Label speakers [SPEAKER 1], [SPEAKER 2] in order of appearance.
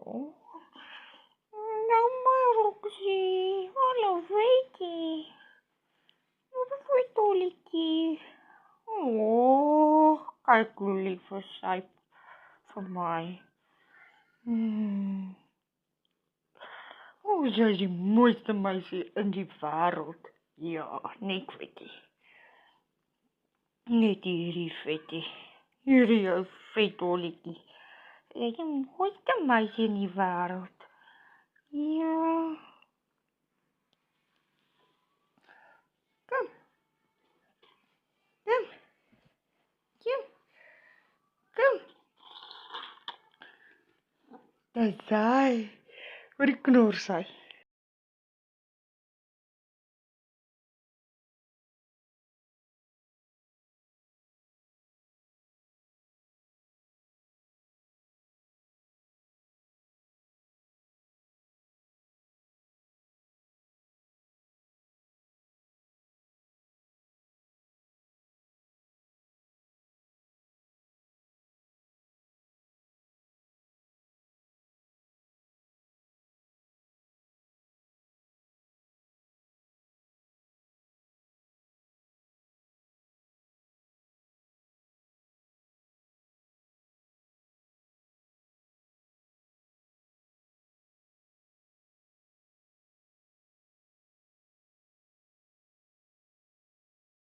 [SPEAKER 1] Oh. Nou maar, Roxy. Hallo, Veetje. Wat voor tolletje. Oh, kijk hoe lieve zij van mij. Oh, zij is die mooiste meisje in die wereld. Ja, nee, Veetje. Net hierdie Veetje. Hierdie jou vetolletjie. Jy is die mooiste meisje in die wereld. Ja. Kom, kom, kom, kom. Dis hy. Wat die knors hy.